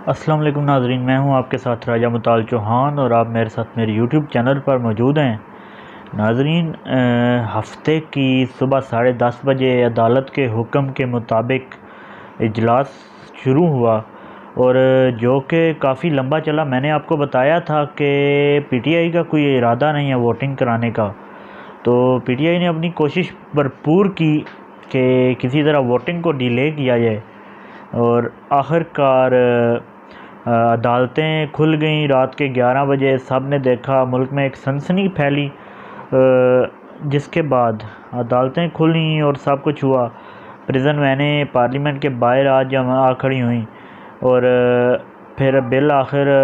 अस्सलाम वालेकुम नाज़रीन, मैं हूं आपके साथ राजा मुताल चौहान और आप मेरे साथ मेरे यूट्यूब चैनल पर मौजूद हैं। नाज़रीन, हफ्ते की सुबह 10:30 बजे अदालत के हुक्म के मुताबिक इजलास शुरू हुआ और जो कि काफ़ी लंबा चला। मैंने आपको बताया था कि पीटीआई का कोई इरादा नहीं है वोटिंग कराने का, तो पीटीआई ने अपनी कोशिश भरपूर की कि किसी तरह वोटिंग को डिले किया जाए और आखिरकार अदालतें खुल गईं। रात के 11 बजे सब ने देखा, मुल्क में एक सनसनी फैली, जिसके बाद अदालतें खुली और सब कुछ हुआ। प्रिजन वैनें पार्लियामेंट के बाहर आज आ खड़ी हुई और फिर बिल आखिर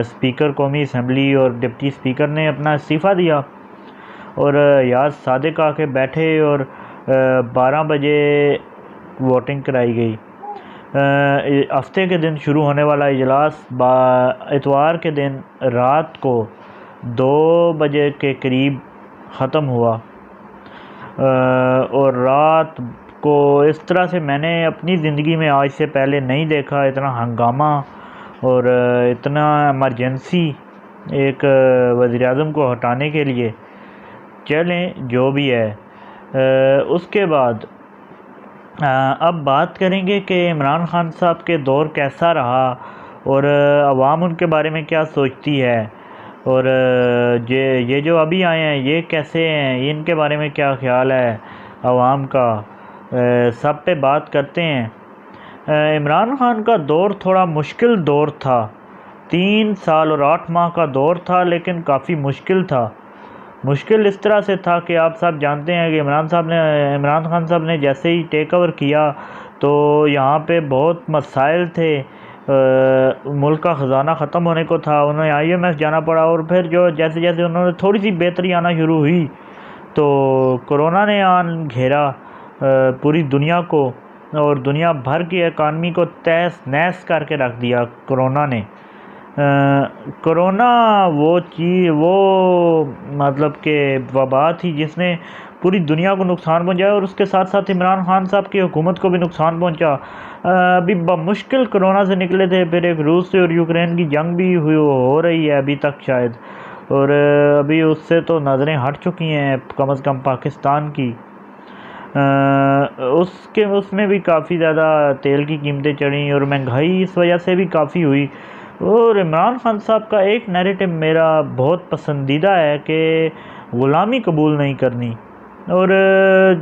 स्पीकर कौमी असम्बली और डिप्टी स्पीकर ने अपना इस्तीफ़ा दिया और याद सादिक आके बैठे और 12 बजे वोटिंग कराई गई। हफ्ते के दिन शुरू होने वाला इजलास इतवार के दिन रात को 2 बजे के करीब ख़त्म हुआ और रात को इस तरह से मैंने अपनी ज़िंदगी में आज से पहले नहीं देखा। इतना हंगामा और इतना इमरजेंसी एक वज़ीर-ए-आज़म को हटाने के लिए। चलें, जो भी है। उसके बाद अब बात करेंगे कि इमरान खान साहब के दौर कैसा रहा और अवाम उनके बारे में क्या सोचती है और ये जो अभी आए हैं ये कैसे हैं, इनके बारे में क्या ख्याल है अवाम का। सब पे बात करते हैं। इमरान खान का दौर थोड़ा मुश्किल दौर था। 3 साल और 8 माह का दौर था, लेकिन काफ़ी मुश्किल था। मुश्किल इस तरह से था कि आप सब जानते हैं कि इमरान खान साहब ने जैसे ही टेक ओवर किया तो यहाँ पे बहुत मसाइल थे। मुल्क का ख़जाना ख़त्म होने को था, उन्हें IMF जाना पड़ा और फिर जो जैसे जैसे उन्होंने थोड़ी सी बेहतरी आना शुरू हुई तो कोरोना ने आन घेरा पूरी दुनिया को और दुनिया भर की इकानमी को तहस नहस करके रख दिया कोरोना ने। कोरोना वो मतलब कि वबा थी जिसने पूरी दुनिया को नुकसान पहुंचाया और उसके साथ साथ इमरान खान साहब की हुकूमत को भी नुकसान पहुंचा। अभी मुश्किल कोरोना से निकले थे, फिर एक रूस और यूक्रेन की जंग भी हो रही है अभी तक शायद, और अभी उससे तो नज़रें हट चुकी हैं कम से कम पाकिस्तान की। उसमें भी काफ़ी ज़्यादा तेल की कीमतें चढ़ी और महंगाई इस वजह से भी काफ़ी हुई। और इमरान खान साहब का एक नैरेटिव मेरा बहुत पसंदीदा है कि ग़ुलामी कबूल नहीं करनी, और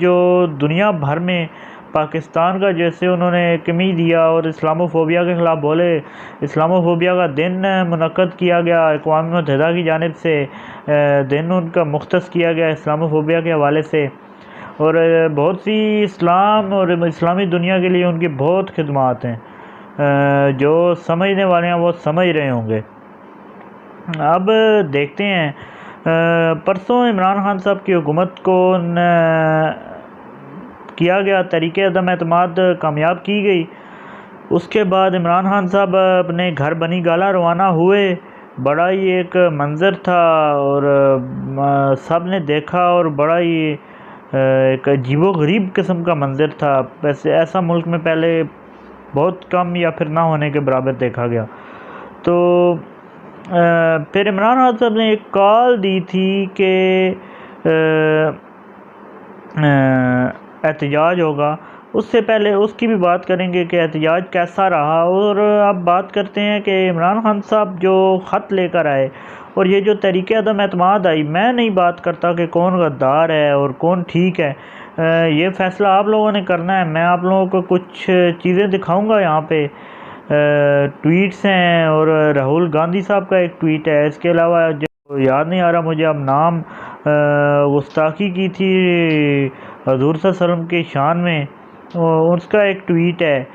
जो दुनिया भर में पाकिस्तान का जैसे उन्होंने कमी दिया और इस्लामोफोबिया के ख़िलाफ़ बोले। इस्लामोफोबिया का दिन मुनक्कद किया गया अक़वाम मुत्तहिदा की जानिब से, दिन उनका मुख्तस किया गया इस्लामोफोबिया के हवाले से, और बहुत सी इस्लाम और इस्लामी दुनिया के लिए उनकी बहुत खिदमात हैं। जो समझने वाले हैं वो समझ रहे होंगे। अब देखते हैं, परसों इमरान खान साहब की हुकूमत को किया गया तरीक़े अदम एतमाद कामयाब की गई। उसके बाद इमरान खान साहब अपने घर बनी गाला रवाना हुए। बड़ा ही एक मंज़र था और सब ने देखा और बड़ा ही एक अजीबो-गरीब किस्म का मंज़र था। वैसे ऐसा मुल्क में पहले बहुत कम या फिर ना होने के बराबर देखा गया। तो फिर इमरान खान साहब ने एक कॉल दी थी कि एहतजाज होगा। उससे पहले उसकी भी बात करेंगे कि एहतजाज कैसा रहा। और अब बात करते हैं कि इमरान खान साहब जो ख़त लेकर आए और ये जो तरीक़े अदम एतमाद आई, मैं नहीं बात करता कि कौन गद्दार है और कौन ठीक है। ये फ़ैसला आप लोगों ने करना है। मैं आप लोगों को कुछ चीज़ें दिखाऊंगा यहाँ पे। ट्वीट्स हैं और राहुल गांधी साहब का एक ट्वीट है। इसके अलावा जो याद नहीं आ रहा मुझे अब नाम, गुस्ताखी की थी हज़ूर सल्लल्लाहु अलैहि वसल्लम की शान में, उसका एक ट्वीट है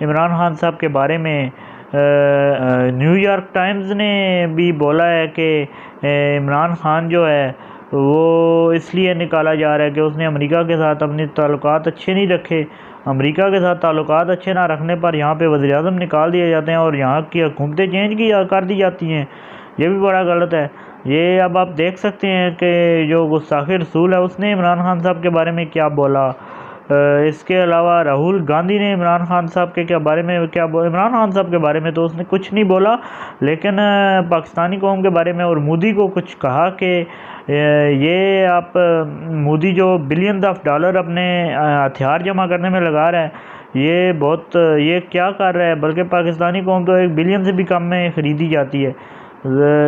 इमरान खान साहब के बारे में। न्यूयॉर्क टाइम्स ने भी बोला है कि इमरान खान जो है वो इसलिए निकाला जा रहा है कि उसने अमेरिका के साथ अपने ताल्लुकात अच्छे नहीं रखे। अमेरिका के साथ ताल्लुकात अच्छे ना रखने पर यहाँ पे वज़ीर-ए-आज़म निकाल दिए जाते हैं और यहाँ की हुकूमतें चेंज कर दी जाती हैं। ये भी बड़ा गलत है। ये अब आप देख सकते हैं कि जो गुस्ताख़ी रसूल है उसने इमरान खान साहब के बारे में क्या बोला। इसके अलावा राहुल गांधी ने इमरान खान साहब के बारे में इमरान खान साहब के बारे में तो उसने कुछ नहीं बोला, लेकिन पाकिस्तानी कौम के बारे में और मोदी को कुछ कहा कि ये आप मोदी जो बिलियंस ऑफ डॉलर अपने हथियार जमा करने में लगा रहा है, ये क्या कर रहा है, बल्कि पाकिस्तानी कौम तो 1 बिलियन से भी कम में ख़रीदी जाती है।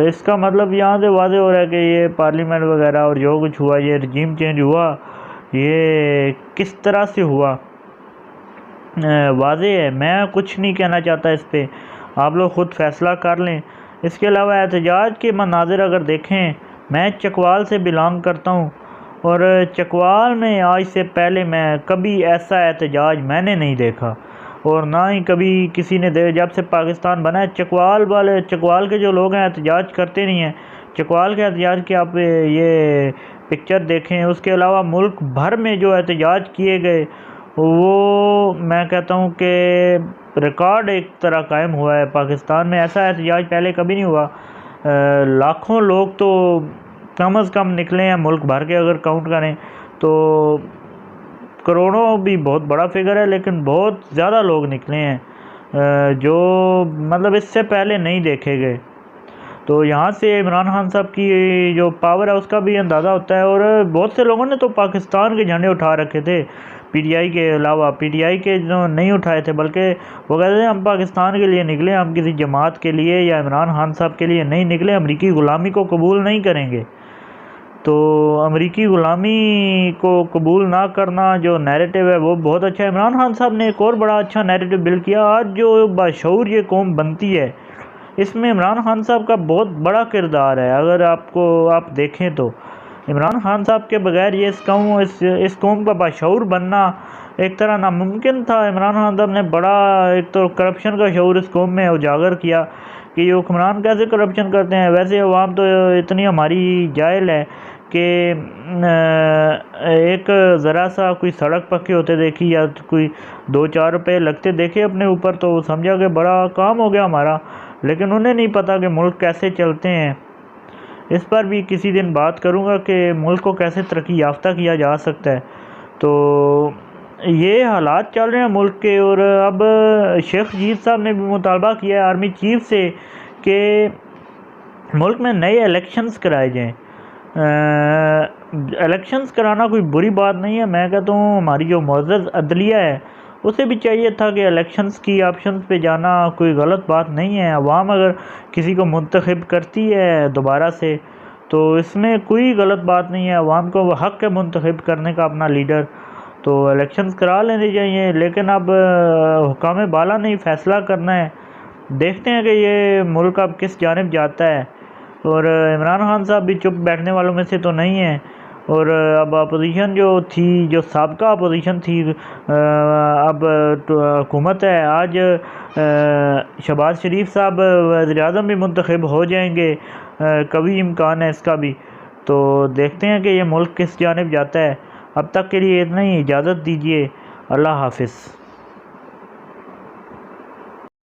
इसका मतलब यहाँ से वाज़े हो रहा है कि ये पार्लियामेंट वगैरह और जो कुछ हुआ, ये रजीम चेंज हुआ, ये किस तरह से हुआ वाज़े है। मैं कुछ नहीं कहना चाहता इस पर, आप लोग ख़ुद फैसला कर लें। इसके अलावा एहतजाज के मनाज़िर अगर देखें, मैं चकवाल से बिलोंग करता हूँ और चकवाल में आज से पहले मैं कभी ऐसा एहतजाज मैंने नहीं देखा और ना ही कभी किसी ने जब से पाकिस्तान बना है चकवाल के जो लोग हैं एहतजाज करते नहीं हैं। चकवाल के एहतजाज की आप ये पिक्चर देखें। उसके अलावा मुल्क भर में जो एहतजाज किए गए वो मैं कहता हूँ कि रिकॉर्ड एक तरह कायम हुआ है। पाकिस्तान में ऐसा एहतजाज पहले कभी नहीं हुआ। लाखों लोग तो कम से कम निकले हैं मुल्क भर के, अगर काउंट करें तो करोड़ों भी बहुत बड़ा फिगर है, लेकिन बहुत ज़्यादा लोग निकले हैं जो मतलब इससे पहले नहीं देखे गए। तो यहाँ से इमरान खान साहब की जो पावर है उसका भी अंदाज़ा होता है। और बहुत से लोगों ने तो पाकिस्तान के झंडे उठा रखे थे, पीटीआई के अलावा। पीटीआई के जो नहीं उठाए थे, बल्कि वो कहते थे हम पाकिस्तान के लिए निकले, हम किसी जमात के लिए या इमरान खान साहब के लिए नहीं निकले, अमरीकी ग़ुलामी को कबूल नहीं करेंगे। तो अमरीकी ग़ुलामी को कबूल ना करना जो नैरेटिव है वो बहुत अच्छा है। इमरान खान साहब ने एक और बड़ा अच्छा नैरेटिव बिल्ड किया। आज जो बाशऊर ये कौम बनती है, इसमें इमरान खान साहब का बहुत बड़ा किरदार है। अगर आप देखें तो इमरान खान साहब के बगैर ये इस कौम का बाशऊर बनना एक तरह नामुमकिन था। इमरान खान साहब ने बड़ा एक तो करप्शन का शऊर इस कौम में उजागर किया कि ये हुक्मरान कैसे करप्शन करते हैं। वैसे अवाम तो इतनी हमारी जाहिल है कि एक ज़रा सा कोई सड़क पक्की होते देखी या कोई 2-4 रुपये लगते देखे अपने ऊपर तो समझा कि बड़ा काम हो गया हमारा, लेकिन उन्हें नहीं पता कि मुल्क कैसे चलते हैं। इस पर भी किसी दिन बात करूँगा कि मुल्क को कैसे तरक्की याफ्ता किया जा सकता है। तो ये हालात चल रहे हैं मुल्क के। और अब शेख रशीद साहब ने भी मुतालबा किया है आर्मी चीफ से कि मुल्क में नए इलेक्शंस कराए जाएँ। इलेक्शंस कराना कोई बुरी बात नहीं है। मैं कहता हूँ हमारी जो मुअज़्ज़ज़ अदलिया है उसे भी चाहिए था कि इलेक्शंस की ऑप्शंस पे जाना कोई गलत बात नहीं है। अवाम अगर किसी को मुंतखब करती है दोबारा से तो इसमें कोई गलत बात नहीं है। अवाम को हक़ है मुंतखब करने का अपना लीडर, तो इलेक्शंस करा लेने चाहिए। लेकिन अब हुकाम बाला ने फ़ैसला करना है। देखते हैं कि ये मुल्क अब किस जानिब जाता है। और इमरान खान साहब भी चुप बैठने वालों में से तो नहीं है। और अब अपोजिशन जो थी, जो साबका अपोजिशन थी, अब हुकूमत है। आज शहबाज शरीफ साहब वज़ीर-ए-आज़म भी मुंतखब हो जाएंगे, कभी इम्कान है इसका भी। तो देखते हैं कि ये मुल्क किस जानिब जाता है। अब तक के लिए इतना ही, इजाज़त दीजिए। अल्लाह हाफ़िज़।